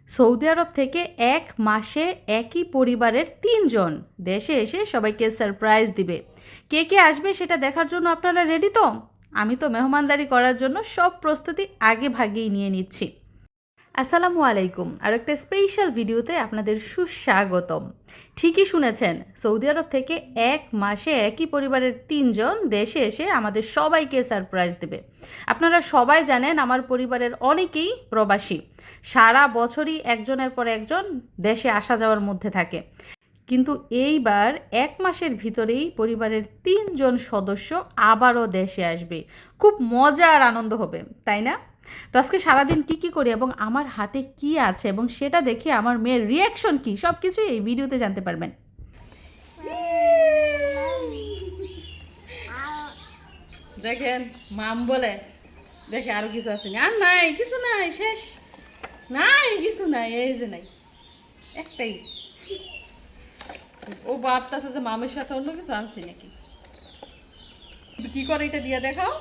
Saudi আরব থেকে এক মাসে একই পরিবারের ৩ জন দেশে এসে সবাইকে সারপ্রাইজ দিবে। কে কে আসবে সেটা দেখার জন্য আপনারা রেডি তো? আমি তো মেহমানদারি করার জন্য সব প্রস্তুতি আগে ভাগেই নিয়ে নিচ্ছি। আসসালামু আলাইকুম, আর একটা স্পেশাল ভিডিওতে আপনাদের সুস্বাগতম। ঠিকই শুনেছেন, সৌদি আরব থেকে এক মাসে একই পরিবারের ৩ জন দেশে এসে আমাদের সবাইকে সারপ্রাইজ দেবে। আপনারা সবাই জানেন আমার পরিবারের অনেকেই প্রবাসী, সারা বছরই একজনের পর একজন দেশে আসা যাওয়ার মধ্যে থাকে। কিন্তু এইবার এক মাসের ভিতরেই পরিবারের ৩ জন সদস্য আবারও দেশে আসবে। খুব মজা আর আনন্দ হবে, তাই না? তো আজকে সারাদিন কী করি এবং আমার হাতে কি আছে এবং সেটা দেখে আমার মেয়ের রিয়াকশন কি, সব কিছুই এই ভিডিওতে জানতে পারবেন। দেখেন মাম বলে, দেখে আরো কিছু আছে, আর নাই কিছু, নাই শেষ, নাই কিছু নাই, এই যে নাই একটাই। ও ভাবতেছে যে মামের সাথে অন্য কিছু আনছি নাকি। কি করে এটা দিয়ে দেখাও,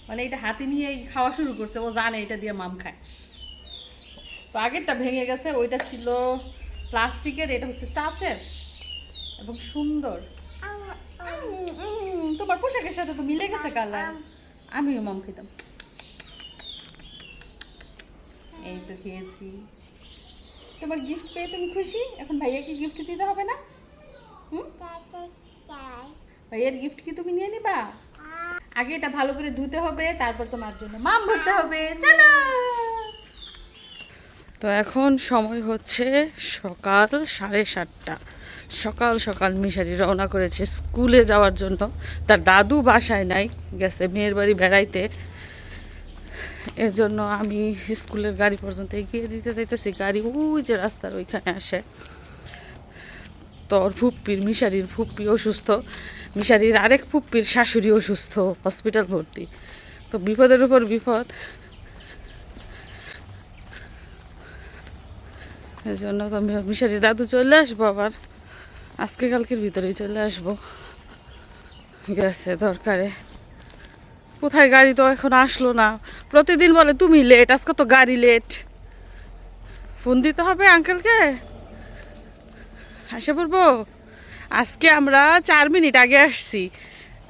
মানে এটা হাতে নিয়ে খাওয়া শুরু করছে, ও জানে এটা দিয়ে মাম খায়। তো আগেরটা ভেঙে গেছে, ওইটা ছিল প্লাস্টিকের, এটা হচ্ছে চাচের এবং সুন্দর। তোমার পোশাকের সাথে তো মিলে গেছে কালার। আমিও মাম খেতাম। এই তো খেয়েছি। তোমার গিফট পেয়ে তুমি খুশি? এখন ভাইয়াকে গিফট দিতে হবে না? ভাইয়ের গিফট কি তুমি নিয়ে নিবা? আগে এটা ভালো করে ধুতে হবে, তারপর তোমার জন্য মাম ভরতে হবে। চলো। তো এখন সময় হচ্ছে সকাল 7:30। সকাল সকাল মিশারি রওনা করেছে স্কুলে যাওয়ার জন্য। তার দাদু বাসায় নাই, গেছে মেয়ের বাড়ি বেড়াইতে। এর জন্য আমি স্কুলের গাড়ি পর্যন্ত এগিয়ে দিতে চাইতেছি। গাড়ি ওই যে রাস্তার ওইখানে আসে। তোর ফুপ্পির, মিশারির ফুপ্পি অসুস্থ, মিশারির আরেক ফুপ্পির শাশুড়ি অসুস্থ, হসপিটাল ভর্তি। তো বিপদের উপর বিপদ। এই জন্য তো মিশারির দাদু চলে আসবো, আবার আজকে কালকের ভিতরেই চলে আসবো। গেছে দরকারে। কোথায় গাড়ি তো এখন আসলো না। প্রতিদিন বলে তুমি লেট, আজকে তো গাড়ি লেট। ফোন দিতে হবে আঙ্কেলকে, আসে পড়বো। আজকে আমরা 4 মিনিট আগে আসছি।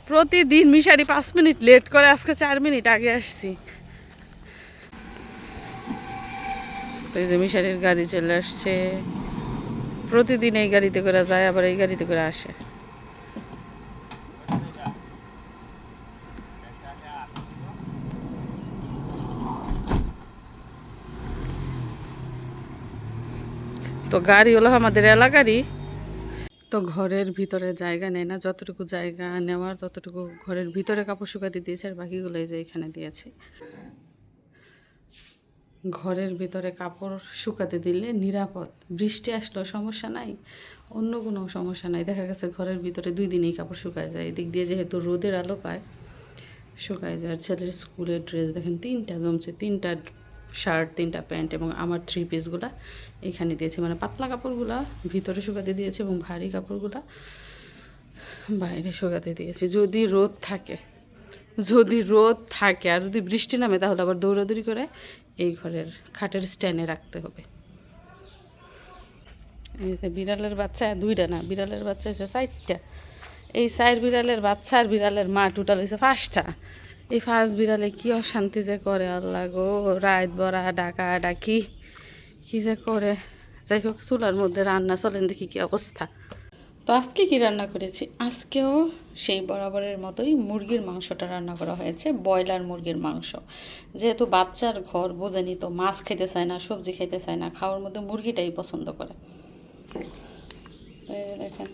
প্রতিদিন মিশারি 5 মিনিট লেট করে, আজকে 4 মিনিট আগে আসছি। এই যে মিশারির গাড়ি চলে আসছে। প্রতিদিন এই গাড়িতে করে যায়, আবার এই গাড়িতে করে আসে। তো গাড়ি হলো আমাদের এলাকারই। তো ঘরের ভিতরে জায়গা নেয় না, যতটুকু জায়গা নেওয়ার ততটুকু ঘরের ভিতরে কাপড় শুকাতে দিয়েছে, আর বাকিগুলো এই যে এখানে দিয়েছে। ঘরের ভিতরে কাপড় শুকাতে দিলে নিরাপদ, বৃষ্টি আসলেও সমস্যা নাই, অন্য কোনো সমস্যা নাই। দেখা গেছে ঘরের ভিতরে 2 দিনেই কাপড় শুকায় যায়। এদিক দিয়ে যেহেতু রোদের আলো পায়, শুকায় যায়। আর ছেলের স্কুলের ড্রেস দেখেন 3টা জমছে, 3টা শার্ট, 3টা প্যান্ট এবং আমার 3 পিসগুলা এখানে দিয়েছে। মানে পাতলা কাপড়গুলা ভিতরে শুকাতে দিয়েছে এবং ভারী কাপড়গুলা বাইরে শুকাতে দিয়েছে। যদি রোদ থাকে, যদি রোদ থাকে আর যদি বৃষ্টি নামে, তাহলে আবার দৌড়াদৌড়ি করে এই ঘরের খাটের স্ট্যান্ডে রাখতে হবে। এই যে বিড়ালের বাচ্চা 2টা না, বিড়ালের বাচ্চা হয়েছে 4টা। এই 4 বিড়ালের বাচ্চা আর বিড়ালের মা টোটাল হয়েছে 5টা। এই 5 বিড়ালে কি অশান্তি যে করে আল্লাহ গো, রাত বড়া ডাকা ডাকি কি যে করে। যাই হোক, চুলার মধ্যে রান্না চলেন দেখি কি অবস্থা। তো আজকে কি রান্না করেছি? আজকেও সেই বরাবরের মতোই মুরগির মাংসটা রান্না করা হয়েছে, ব্রয়লার মুরগির মাংস। যেহেতু বাচ্চার ঘর বোঝেনি, তো মাছ খেতে চায় না, সবজি খেতে চায় না, খাওয়ার মধ্যে মুরগিটাই পছন্দ করে। দেখেন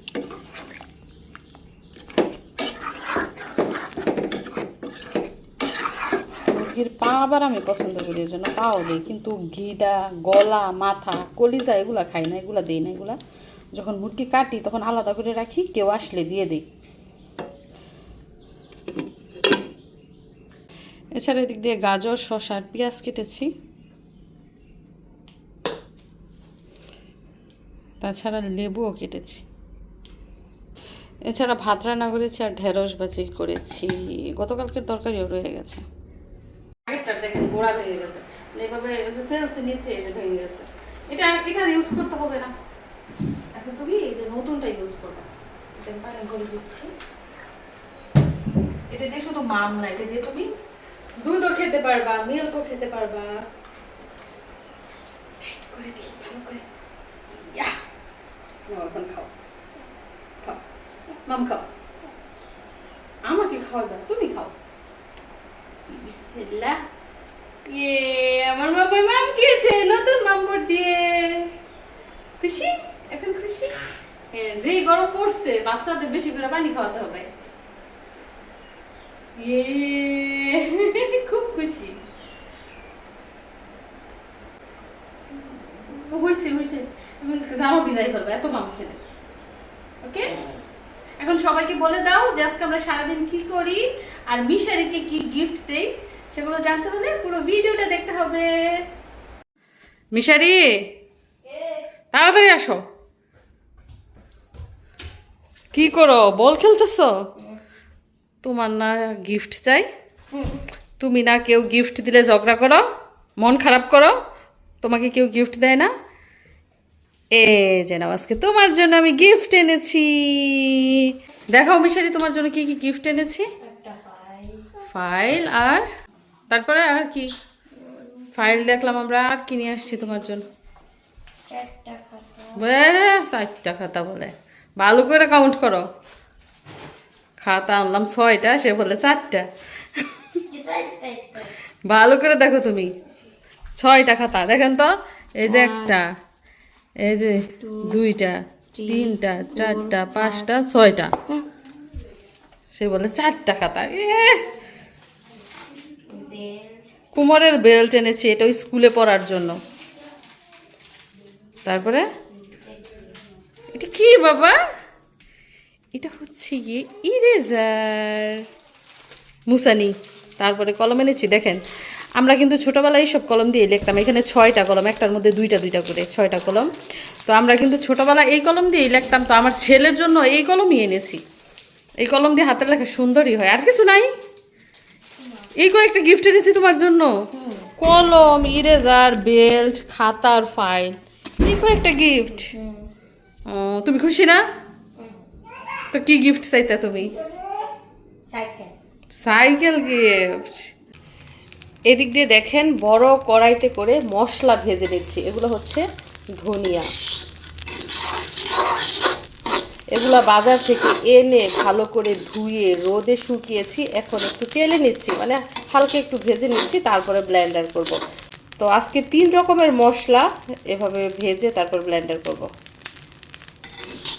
মুরগির পা আবার আমি পছন্দ করি, এই জন্য পাও দিই। কিন্তু ঘিডা, গলা, মাথা, কলিজা এগুলা খাই না, এগুলা দিই না। এগুলা যখন মুরগি কাটি তখন আলাদা করে রাখি, কেউ আসলে দিয়ে দিই। এছাড়া এদিক দিয়ে গাজর, শসা আর পেঁয়াজ কেটেছি। তাছাড়া লেবুও কেটেছি। এছাড়া ভাত রান্না করেছি আর ঢেঁড়স ভাজি করেছি। গতকালকের তরকারিও রয়ে গেছে। আগেরটা দেখেন গোড়া ভেঙে গেছে, এভাবে ফেলছে নিচে, এই যে ভেঙে গেছে। এটা এটা ইউজ করতে হবে না, এখন তুমি এই যে নতুনটা ইউজ করবে। এটা পানি করে দিচ্ছি। এটা দিয়ে শুধু মাম না, এটা দিয়ে তুমি দুধও খেতে পারবা, মিল্কও খেতে পারবা। পেট করে দিই ভালো করে। ইয়া এখন খাও, খাও মাম খাও, আমাকে খাওয়াবা, তুমি খাও। বিসমিল্লাহ। ইয়ে আমার বাবা মাম খেয়েছে নতুন মামপট দিয়ে। খুশি? এখন খুশি? যে গরম পড়ছে বাচ্চাদের বেশি করে পানি খাওয়াতে হবে। ইয়ে খুব খুশি হয়েছে হয়েছে। এখন জামা ভিজাই ফেলবো এত মাম খেলে। ওকে, এখন সবাইকে বলে দাও যে আজকে আমরা সারাদিন কি করি আর মিশারিকে কি গিফট দেই, সেগুলো জানতে হলে পুরো ভিডিওটা দেখতে হবে। মিশারি তাড়াতাড়ি আসো। কি করো, বল খেলতেছো? তোমার না গিফট চাই? তুমি না কেউ গিফট দিলে ঝগড়া করো, মন খারাপ করো, তোমাকে কেউ গিফট দেয় না। যে নাও আজকে তোমার জন্য আমি গিফট এনেছি। দেখাও মিশারি তোমার জন্য কি কি গিফট এনেছি। ফাইল আর তারপরে আর কি? ফাইল দেখলাম আমরা, আর কি নিয়ে আসছি তোমার জন্য? 4টা খাতা বলে, ভালো করে কাউন্ট করো। খাতা আনলাম 6টা, সে বলে 4টা। ভালো করে দেখো তুমি, 6টা খাতা দেখেন তো। এই যে একটা, এই যে 2টা, 3টা, 4টা, 5টা, 6টা, সে বলে 4টা খাতা। কুমোরের বেল্ট এনেছি, এটা স্কুলে পড়ার জন্য। তারপরে এটা কি বাবা? এটা হচ্ছে গিয়ে ইরেজার, মুসানি। তারপরে কলম এনেছি, দেখেন আমরা কিন্তু ছোটোবেলায় এইসব কলম দিয়ে লিখতাম। এখানে 6টা কলম, একটার মধ্যে 2টা 2টা করে 6টা কলম। তো আমরা কিন্তু ছোটোবেলায় এই কলম দিয়েই লিখতাম। তো আমার ছেলের জন্য এই কলমই এনেছি। এই কলম দিয়ে হাতের লেখা সুন্দরই হয়, আর কিছু নাই। এই কয়েকটা গিফট এনেছি তোমার জন্য, কলম, ইরেজার, বেল্ট, খাতার ফাইল, এই কয়েকটা গিফট। তুমি খুশি না? তো কি গিফট চাইতা তুমি? Cycle gift. এদিক দিয়ে দেখেন বড় কড়াইতে করে মশলা ভেজে নিচ্ছি। এগুলো হচ্ছে ধনিয়া, এগুলা বাজার থেকে এনে ভালো করে ধুয়ে রোদে শুকিয়েছি। এখন একটু তেলে নিচ্ছি, মানে হালকা একটু ভেজে নিচ্ছি, তারপরে ব্লেন্ডার করব। তো আজকে 3 রকমের মশলা এভাবে ভেজে তারপর ব্লেন্ডার করব।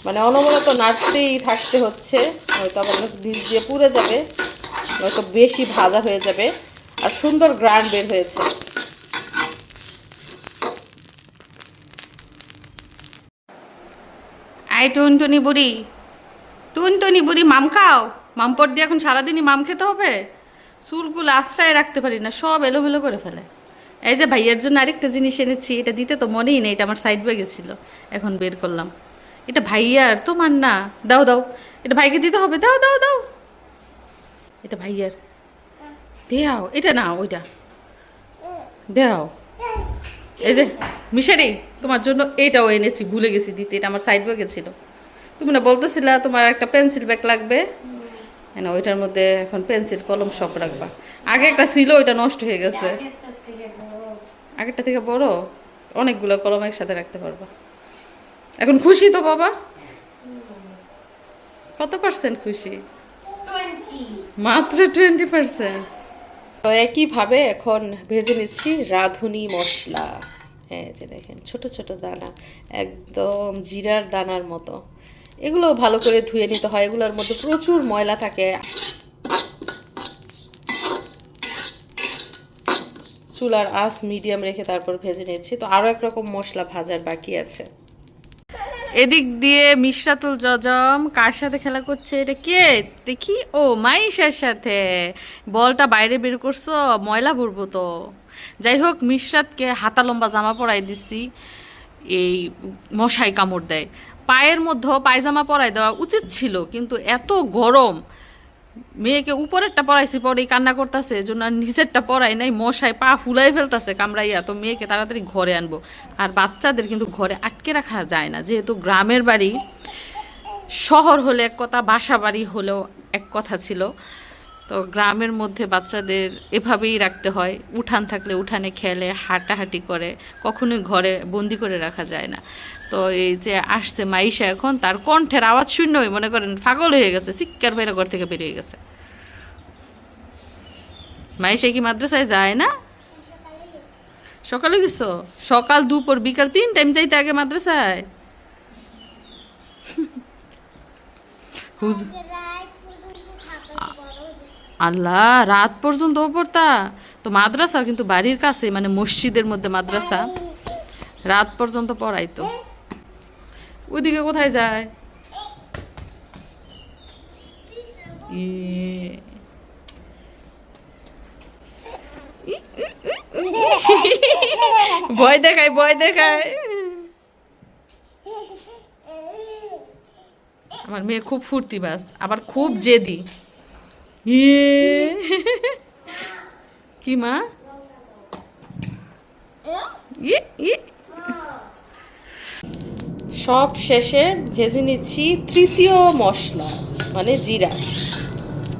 মানে অনবরত নাড়তেই থাকতে হচ্ছে, হয়তো আবার বীজ দিয়ে পুড়ে যাবে, হয়তো বেশি ভাজা হয়ে যাবে। আর সুন্দর গ্রান বের হয়েছে। আই টুনটুনি বুড়ি, টুনটুনি বুড়ি মাম খাও। মামপট দিয়ে এখন সারাদিনই মাম খেতে হবে। চুলগুলো আশ্রয় রাখতে পারি না, সব এলোমেলো করে ফেলে। এই যে ভাইয়ের জন্য আরেকটা জিনিস এনেছি, এটা দিতে তো মনেই নেই, এটা আমার সাইড ব্যাগে ছিল, এখন বের করলাম। এটা ভাইয়ার, তোমার না। দাও দাও, এটা ভাইকে দিতে হবে, দাও দাও দাও। এটা ভাইয়ার, দেও। এটা না, ওইটা দেও। এই যে মিশারি তোমার জন্য এটাও এনেছি, ভুলে গেছি দিতে, এটা আমার সাইড ব্যাগে ছিল। তুমি না বলতেছিলা তোমার একটা পেন্সিল ব্যাগ লাগবে, না ওইটার মধ্যে এখন পেন্সিল কলম সব রাখবা। আগে একটা ছিল, ওইটা নষ্ট হয়ে গেছে। আগেরটা থেকে বড়, অনেকগুলো কলম একসাথে রাখতে পারবা। এখন খুশি তো বাবা? কত পার্সেন্ট খুশি? মাত্র 20%। তো একইভাবে এখন ভেজে নিচ্ছি রাঁধুনি মশলা। হ্যাঁ, যে দেখেন ছোট ছোট দানা, একদম জিরার দানার মতো। এগুলো ভালো করে ধুয়ে নিতে হয়, এগুলোর মধ্যে প্রচুর ময়লা থাকে। চুলার আঁচ মিডিয়াম রেখে তারপর ভেজে নিচ্ছি। তো আরও একরকম মশলা ভাজার বাকি আছে। এদিক দিয়ে মিশরাতুল জজম কার সাথে খেলা করছে? এটা কে দেখি? ও মাইশার সাথে। বলটা বাইরে বের করছো, ময়লা ভরবো তো। যাই হোক, মিশরাতকে হাতা লম্বা জামা পরাই দিচ্ছি, এই মশাই কামড় দেয়। পায়ের মধ্যে পায়জামা পরাই দেওয়া উচিত ছিল, কিন্তু এত গরম মেয়েকে উপরেরটা পড়াইছি, পরেই কান্না করতেছে, জন্য আর নিচেরটা পড়াই নাই, মশায় পা ফুলাই ফেলতেছে কামড়াইয়া। তো মেয়েকে তাড়াতাড়ি ঘরে আনবো। আর বাচ্চাদের কিন্তু ঘরে আটকে রাখা যায় না, যেহেতু গ্রামের বাড়ি। শহর হলে এক কথা, বাসা বাড়ি হলেও এক কথা ছিল। তো গ্রামের মধ্যে বাচ্চাদের এভাবেই রাখতে হয়, উঠান থাকলে উঠানে খেলে, হাঁটাহাঁটি করে, কখনোই ঘরে বন্দি করে রাখা যায় না। তো এই যে আসছে মাইশা, এখন তার কণ্ঠের আওয়াজ শূন্যই মনে করেন পাগল হয়ে গেছে, চিৎকার বাইরে ঘর থেকে বেরিয়ে গেছে। মাইশা কি মাদ্রাসায় যায় না? সকালে গেছো? সকাল দুপুর বিকাল 3 টাইম যাইতে আগে মাদ্রাসায়? আল্লাহ, রাত পর্যন্ত পড়তা? তো মাদ্রাসা কিন্তু বাড়ির কাছে, মানে মসজিদের মধ্যে মাদ্রাসা, রাত পর্যন্ত পড়াইতো। ওইদিকে কোথায় যায়? ভয় দেখায়, ভয় দেখায়। আমার মেয়ে খুব ফুর্তিবাজ, আবার খুব জেদি। কি মা? সব শেষে ভেজে নিচ্ছি তৃতীয় মশলা, মানে জিরা।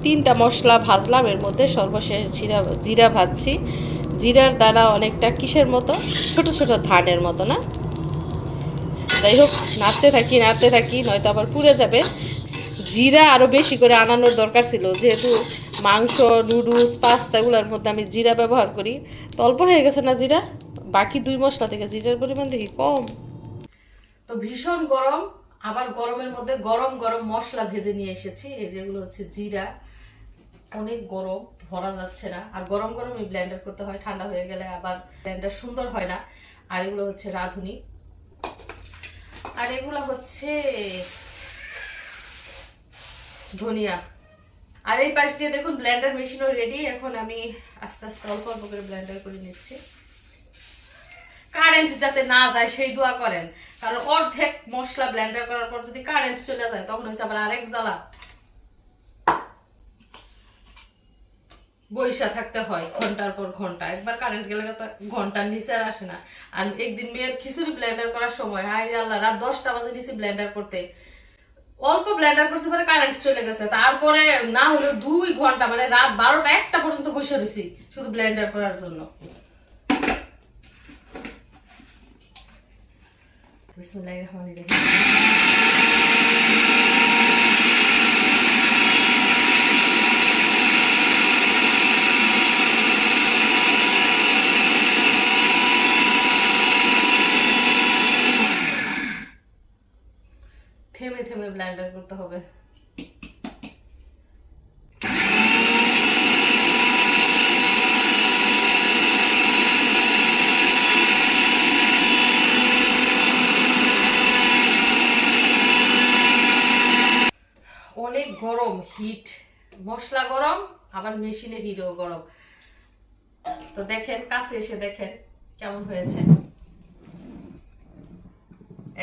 3টা মশলা ভাজলাম, এর মধ্যে সর্বশেষ জিরা ভাজছি। জিরার দানা অনেকটা কিসের মতো, ছোট ছোট ধানের মতো না? যাই হোক, নাড়তে থাকি, নয়তো আবার পুড়ে যাবে। জিরা আরও বেশি করে আনানোর দরকার ছিল, যেহেতু মাংস, নুডলস, পাস্তা এগুলোর মধ্যে আমি জিরা ব্যবহার করি। তো অল্প হয়ে গেছে না জিরা? বাকি 2 মশলা থেকে জিরার পরিমাণ দেখি কম। তো ভীষণ গরম, আবার গরমের মধ্যে গরম গরম মশলা ভেজে নিয়ে এসেছি। এই যেগুলো হচ্ছে জিরা, অনেক গরম, ধরা যাচ্ছে না। আর গরম গরমই ব্লেন্ডার করতে হয়, ঠান্ডা হয়ে গেলে আবার ব্লেন্ডার সুন্দর হয় না। আর এগুলো হচ্ছে রাঁধুনি, আর এগুলো হচ্ছে ধনিয়া। আর এই পাশ দিয়ে দেখুন ব্লেন্ডার মেশিনও রেডি। এখন আমি আস্তে আস্তে অল্প অল্প করে ব্লেন্ডার করে নিচ্ছি। কারেন্ট যাতে না যায় সেই দোয়া করেন, কারণ অর্ধেক মশলা ব্লেন্ডার করার পর যদি কারেন্ট চলে যায় তখন হচ্ছে আবার আরেক জ্বালা, বইসা থাকতে হয় ঘন্টার পর ঘন্টা। একবার কারেন্ট গেলে তো ঘন্টার নিচে আর আসে না। আর একদিন মেয়ের খিচুড়ি ব্লেন্ডার করার সময়, হায় আল্লাহ, রাত 10টা বাজে নিচে ব্লেন্ডার করতে, অল্প ব্লেন্ডার করছে, পরে কারেন্ট চলে গেছে। তারপরে না হলেও 2 ঘন্টা, মানে রাত 12টা 1টা পর্যন্ত বসে রয়েছি শুধু ব্লেন্ডার করার জন্য। বিসমিল্লাহির রহমানির রহিম। থেমে থেমে ব্লেন্ডার করতে হবে। অনেক গরম, হিট, মশলা গরম, আবার মেশিনের হিটও গরম। তো দেখেন, কাছে এসে দেখেন কেমন হয়েছে,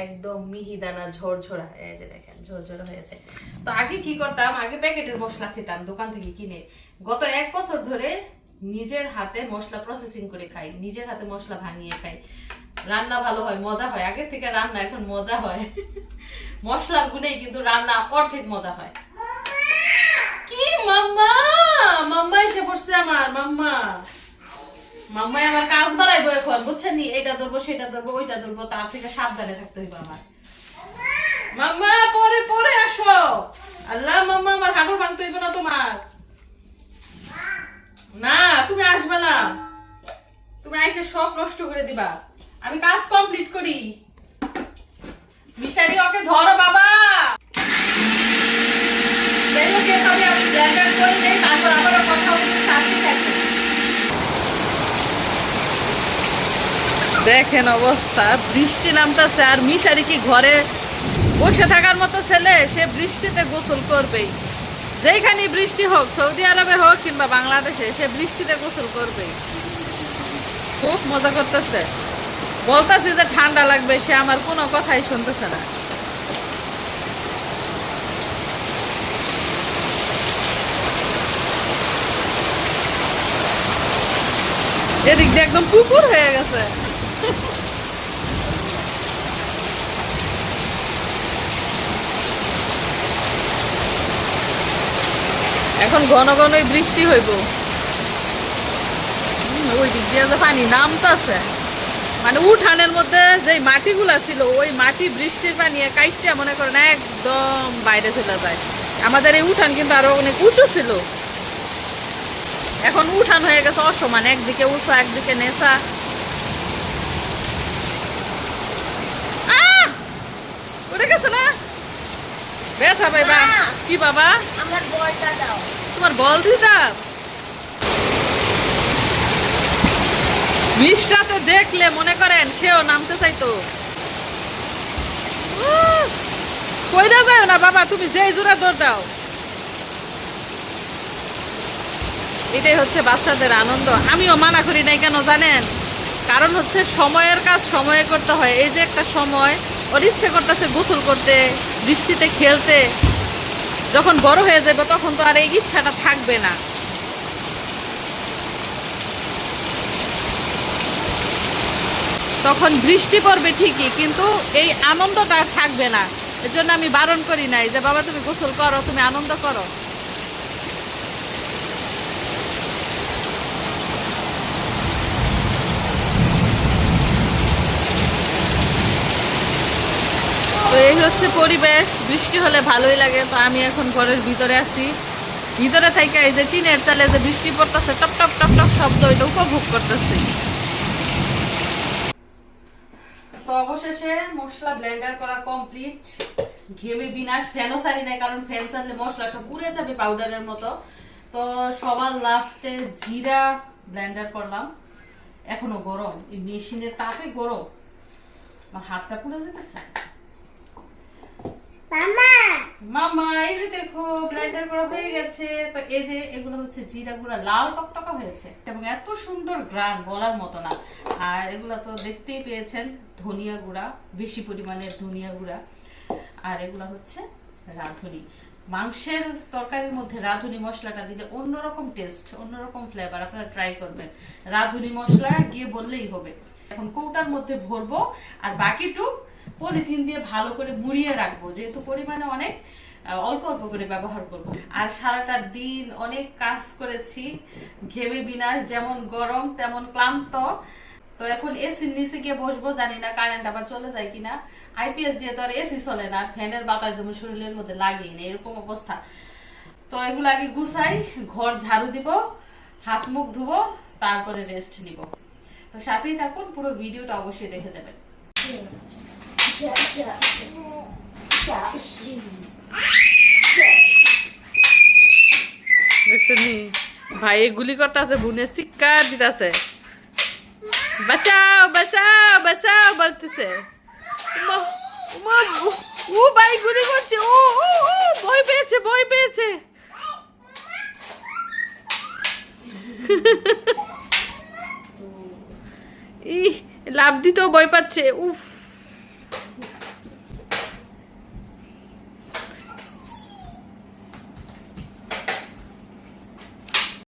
একদম মিহিদানা ঝরঝরা। এই যে দেখেন ঝরঝরা হয়েছে। তো আগে কি করতাম, আগে প্যাকেটের মশলা খেতাম দোকান থেকে কিনে। গত 1 বছর ধরে নিজের হাতে মশলা প্রসেসিং করে খাই, নিজের হাতে মশলা ভাঙিয়ে খাই। রান্না ভালো হয়, মজা হয়। আগের থেকে রান্না এখন মজা হয়। মশলার গুণেই কিন্তু রান্না অর্ধেক মজা হয়। কি মাম্মা? মাম্মা এসে পড়ছে আমার। মাম্মাই আমার কাজ বাড়াইবো এখন, বুঝছেন? এটা ধরবো, সেটা ধরবো, ওইটা ধরবো, তার থেকে সাবধানে থাকতে হইব আমার। মাম্মা পরে পরে আসো। আল্লাহ, মাম্মা আমার হাঁটুর ভাঙতে হইব না তোমার। না, তুমি আসবে না, তুমি আইসে সব নষ্ট করে দিবা। আমি কাজ কমপ্লিট করি। মিশারি, ওকে ধরো বাবা। আমি ব্লেন্ডার করে দেই, তারপর আবারও কথা বলতে সাথে থাকি। দেখেন অবস্থা, বৃষ্টি নামতেছে, আর মিশারি কি ঘরে বসে থাকার মতো ছেলে? সে বৃষ্টিতে গোসল করবেই, যেখানে বৃষ্টি হোক, সৌদি আরবে হোক কিংবা বাংলাদেশে, সে বৃষ্টিতে গোসল করবেই। খুব মজা করতেছে, বলতেছি যে ঠান্ডা লাগবে, সে আমার কোনো কথাই শুনতেছে না। এদিক দিয়ে একদম পুকুর হয়ে গেছে। এখন ঘন ঘনই বৃষ্টি হইব। ওই দিক দিয়ে যে পানি নামতাছে, মানে উঠানের মধ্যে যে মাটিগুলা ছিল ওই মাটি বৃষ্টির পানি কাইটটা মনে করেন একদম বাইরে চলে যায়। আমাদের এই উঠান কিন্তু আরো অনেক উঁচু ছিল, এখন উঠান হয়ে গেছে অসমান, একদিকে উঁচা একদিকে নেচা। উঠে গেছে না ব্যথা পাইবা কি বাবা? আমার বলটা দাও। তোমার বল দিতা মিষ্টাতে দেখলে মনে করেন সেও নামতে চাইতো। কইরা যায় না বাবা, তুমি যেই জোরে দৌড় দাও। এটাই হচ্ছে বাচ্চাদের আনন্দ। আমিও মানা করি নাই, কেন জানেন? কারণ হচ্ছে সময়ের কাজ সময়ে করতে হয়। এই যে একটা সময় ওর ইচ্ছে করতেছে গোসল করতে, বৃষ্টিতে খেলতে, যখন বড় হয়ে যাবে তখন তো আর এই ইচ্ছাটা থাকবে না। তখন বৃষ্টি পড়বে ঠিকই, কিন্তু এই আনন্দটা থাকবে না। এর জন্য আমি বারণ করি নাই যে বাবা তুমি গোসল করো, তুমি আনন্দ করো। তো এই হচ্ছে পরিবেশ, বৃষ্টি হলে ভালোই লাগে। তো আমি এখন ঘরের ভিতরে আছি, ভিতরে থেকে এই যে টিনের চালে যে বৃষ্টি পড়তেছে টপ টপ টপ টপ শব্দ, ওইটা উপভোগ করতেছি। তো অবশেষে মশলা ব্লেন্ডার করা কমপ্লিট। ঘেমে বিনাশ, ফ্যানও সারি নাই, কারণ ফ্যান সারলে মশলা সব পুড়ে যাবে পাউডারের মতো। তো সবার লাস্টে জিরা ব্লেন্ডার করলাম। এখনো গরম, এই মেশিনের তাপে গরম, আমার হাতটা পুড়ে যেতেছে। মামা এই যে দেখো ব্লেন্ডার করা হয়ে গেছে। তো এই যে এগুলো হচ্ছে জিরা গুঁড়া, লাল টকটকা হয়েছে এবং এত সুন্দর গ্রান বলার মতো না। আর এগুলা তো দেখতেই পেয়েছেন, ধনিয়া গুঁড়া, বেশি পরিমাণের ধনিয়া গুঁড়া। আর এগুলা হচ্ছে রাঁধুনি। মাংসের তরকারির মধ্যে রাঁধুনি মশলাটা দিলে অন্যরকম টেস্ট, অন্যরকম ফ্লেভার। আপনারা ট্রাই করবেন, রাঁধুনি মশলা গিয়ে বললেই হবে। এখন কৌটার মধ্যে ভরবো আর বাকিটুক পলিথিন দিয়ে ভালো করে মুড়িয়ে রাখবো, যেহেতু পরিমাণে অনেক অল্প অল্প করে ব্যবহার করব। আর সারাটা দিন অনেক কাজ করেছি, ঘেমে বিনাশ, যেমন গরম তেমন ক্লান্ত। তো এখন এসির নিচে গিয়ে বসবো, জানি না কারেন্ট আবার চলে যায় কিনা। আইপিএস দিয়ে তো আর এসি চলে না, ফ্যানের বাতাস যেমন শরীরের মধ্যে লাগেই না, এরকম অবস্থা। তো এগুলো আগে গুছাই, ঘর ঝাড়ু দিব, হাত মুখ ধুবো, তারপরে রেস্ট নিব। তো সাথেই থাকুন, পুরো ভিডিওটা অবশ্যই দেখে যাবেন। দেখছেন ভাই গুলি করতেছে, বুনে চিৎকার দিতেছে, বাঁচাও বাঁচাও বাঁচাও বলতেছে। ও ভাই গুলি করছে, ও ও ও ভয় পেয়েছে, ভয় পেয়েছে। লাভ দিতেও ভয় পাচ্ছে, উফ।